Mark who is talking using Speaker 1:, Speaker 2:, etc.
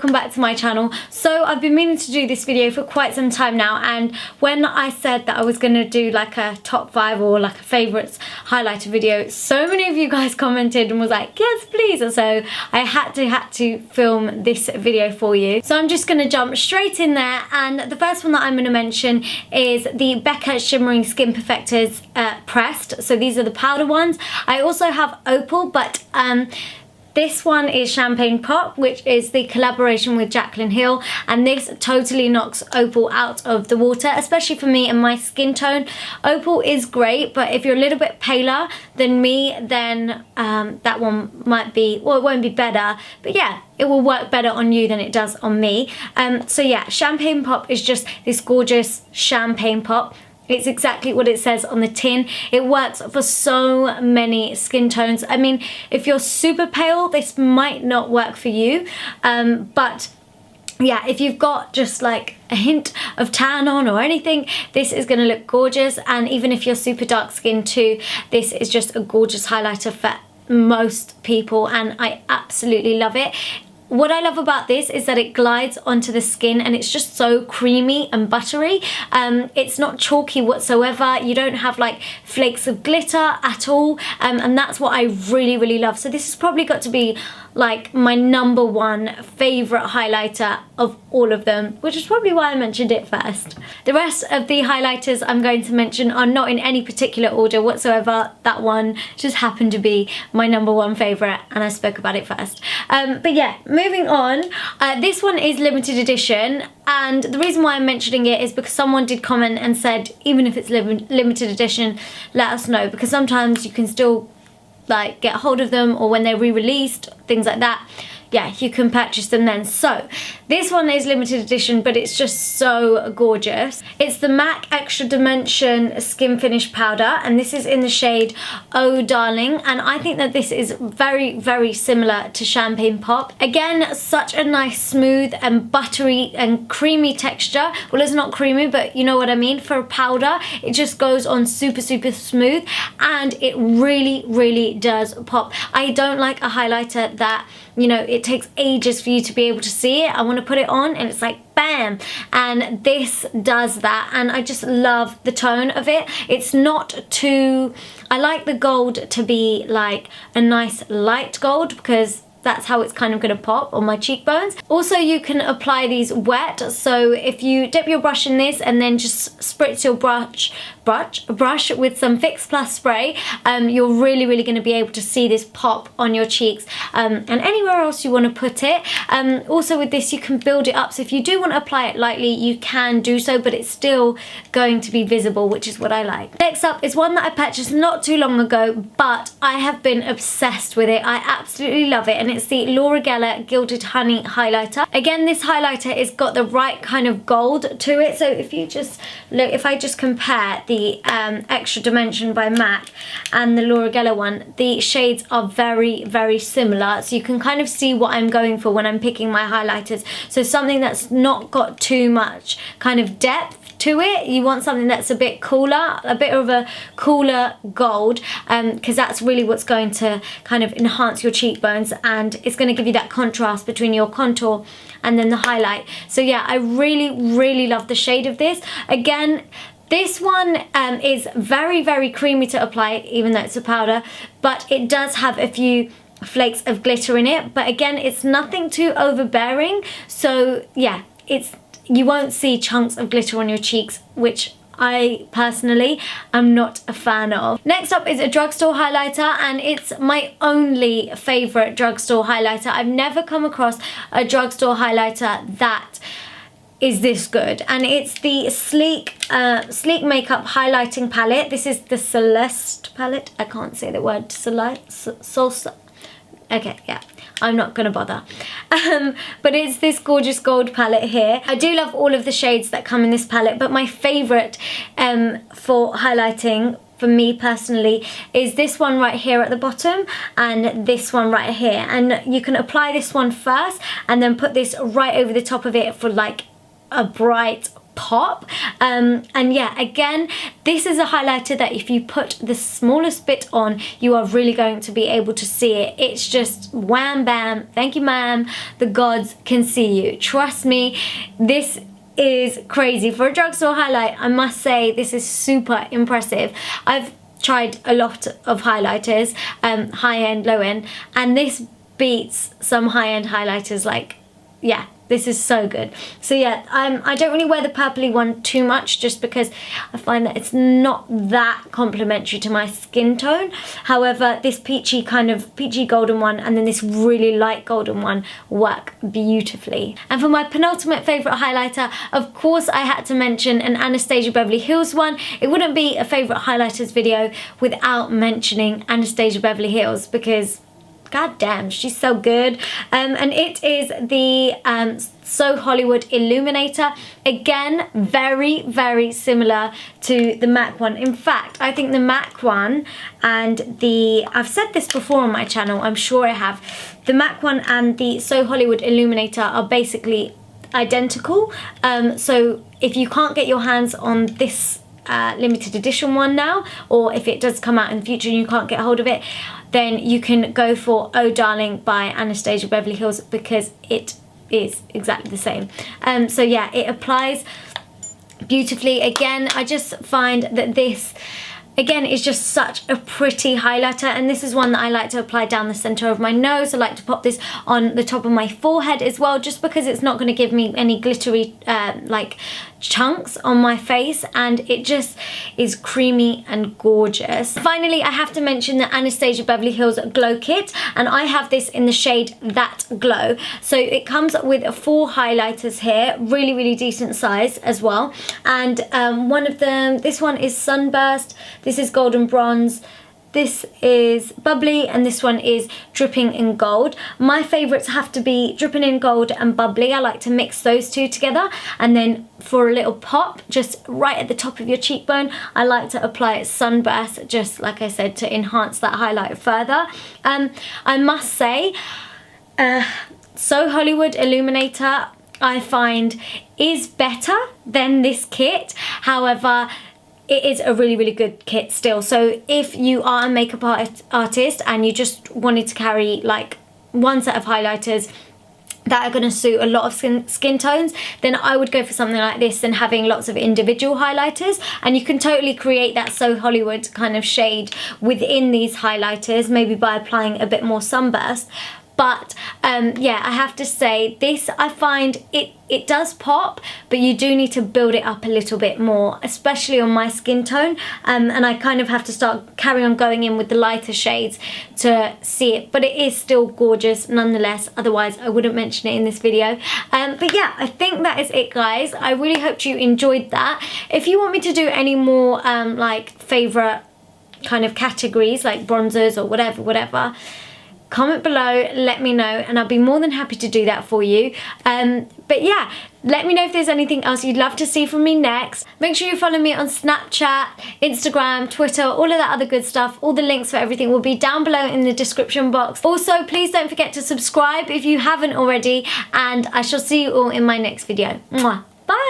Speaker 1: welcome back to my channel. So I've been meaning to do this video for quite some time now, and when I said that I was going to do like a top 5 or like a favourites highlighter video, so many of you guys commented and was like, yes please, and so I had to film this video for you. So I'm just going to jump straight in there, and the first one that I'm going to mention is the Becca Shimmering Skin Perfectors Pressed. So these are the powder ones. I also have Opal, but this one is Champagne Pop, which is the collaboration with Jaclyn Hill, and this totally knocks Opal out of the water, especially for me and my skin tone. Opal is great, but if you're a little bit paler than me, then that one might be, well, it won't be better, but yeah, it will work better on you than it does on me. So yeah, Champagne Pop is just this gorgeous champagne pop. It's exactly what it says on the tin. It works for so many skin tones. I mean, if you're super pale, this might not work for you. But yeah, if you've got just like a hint of tan on or anything, this is going to look gorgeous. And even if you're super dark skinned too, this is just a gorgeous highlighter for most people, and I absolutely love it. What I love about this is that it glides onto the skin and it's just so creamy and buttery. It's not chalky whatsoever. You don't have like flakes of glitter at all, and that's what I really love. So this has probably got to be like my #1 favourite highlighter of all of them, which is probably why I mentioned it first. The rest of the highlighters I'm going to mention are not in any particular order whatsoever. That one just happened to be my #1 favourite, and I spoke about it first. But yeah, moving on, this one is limited edition, and the reason why I'm mentioning it is because someone did comment and said, even if it's limited edition, let us know, because sometimes you can still like get hold of them, or when they're re-released, things like that, yeah, you can purchase them then. So this one is limited edition, but it's just so gorgeous. It's the Mack Extra Dimension Skin Finish Powder, and this is in the shade Oh Darling, and I think that this is very similar to Champagne Pop. Again, such a nice smooth and buttery and creamy texture. Well, it's not creamy, but you know what I mean. For a powder, it just goes on super smooth, and it really does pop. I don't like a highlighter that, you know, it takes ages for you to be able to see it. I want to put it on and it's like bam, and this does that, and I just love the tone of it. It's not too, I like the gold to be like a nice light gold, because that's how it's kind of going to pop on my cheekbones. Also, you can apply these wet, so if you dip your brush in this and then just spritz your brush with some Fix Plus spray, you're really going to be able to see this pop on your cheeks, and anywhere else you want to put it. Also with this, you can build it up, so if you do want to apply it lightly, you can do so, but it's still going to be visible, which is what I like. Next up is one that I purchased not too long ago, but I have been obsessed with it. I absolutely love it, and it's the Laura Geller Gilded Honey Highlighter. Again, this highlighter has got the right kind of gold to it, so if you just look, if I just compare the Extra Dimension by Mack and the Laura Geller one, the shades are very similar, so you can kind of see what I'm going for when I'm picking my highlighters. So something that's not got too much kind of depth to it. You want something that's a bit cooler, a bit of a cooler gold, because that's really what's going to kind of enhance your cheekbones, and it's going to give you that contrast between your contour and then the highlight. So yeah, I really love the shade of this. Again, this one is very creamy to apply, even though it's a powder, but it does have a few flakes of glitter in it, but again, it's nothing too overbearing. So yeah, you won't see chunks of glitter on your cheeks, which I personally am not a fan of. Next up is a drugstore highlighter, and it's my only favourite drugstore highlighter. I've never come across a drugstore highlighter that is this good, and it's the Sleek Makeup Highlighting Palette. This is the Celeste palette. I can't say the word Solsctice. Okay, yeah, I'm not gonna bother. But it's this gorgeous gold palette here. I do love all of the shades that come in this palette, but my favourite for highlighting for me personally is this one right here at the bottom, and this one right here. And you can apply this one first and then put this right over the top of it for like a bright pop. And yeah, again, this is a highlighter that if you put the smallest bit on, you are really going to be able to see it. It's just wham bam, thank you ma'am, the gods can see you. Trust me, this is crazy. For a drugstore highlight, I must say this is super impressive. I've tried a lot of highlighters, high-end, low-end, and this beats some high-end highlighters. Like, yeah, this is so good. So yeah, I don't really wear the purpley one too much just because I find that it's not that complementary to my skin tone. However, this peachy golden one and then this really light golden one work beautifully. And for my penultimate favourite highlighter, of course I had to mention an Anastasia Beverly Hills one. It wouldn't be a favourite highlighters video without mentioning Anastasia Beverly Hills because god damn, she's so good. And it is the So Hollywood Illuminator. Again, very, very similar to the Mack one. In fact, I think the Mack one and I've said this before on my channel, I'm sure I have. The Mack one and the So Hollywood Illuminator are basically identical. So if you can't get your hands on this limited edition one now, or if it does come out in the future and you can't get hold of it, then you can go for Oh Darling by Anastasia Beverly Hills because it is exactly the same. So yeah, it applies beautifully. Again, I just find that this again is just such a pretty highlighter, and this is one that I like to apply down the center of my nose. I like to pop this on the top of my forehead as well, just because it's not going to give me any glittery like chunks on my face, and it just is creamy and gorgeous. Finally, I have to mention the Anastasia Beverly Hills Glow Kit, and I have this in the shade That Glow. So it comes with 4 highlighters here, really, really decent size as well. And one of them, this one is Sunburst, this is Golden Bronze, this is Bubbly, and this one is Dripping in Gold. My favourites have to be Dripping in Gold and Bubbly. I like to mix those two together, and then for a little pop, just right at the top of your cheekbone, I like to apply Sunburst, just like I said, to enhance that highlight further. I must say, So Hollywood Illuminator, I find, is better than this kit. However, it is a really, really good kit still. So if you are a makeup artist and you just wanted to carry like one set of highlighters that are going to suit a lot of skin tones, then I would go for something like this than having lots of individual highlighters. And you can totally create that So Hollywood kind of shade within these highlighters, maybe by applying a bit more Sunburst. But yeah, I have to say, this, I find it does pop, but you do need to build it up a little bit more, especially on my skin tone. And I kind of have to carry on going in with the lighter shades to see it. But it is still gorgeous nonetheless, otherwise I wouldn't mention it in this video. But yeah, I think that is it, guys. I really hope you enjoyed that. If you want me to do any more like favourite kind of categories, like bronzers or whatever, comment below, let me know, and I'll be more than happy to do that for you. But yeah, let me know if there's anything else you'd love to see from me next. Make sure you follow me on Snapchat, Instagram, Twitter, all of that other good stuff. All the links for everything will be down below in the description box. Also, please don't forget to subscribe if you haven't already, and I shall see you all in my next video. Mwah. Bye!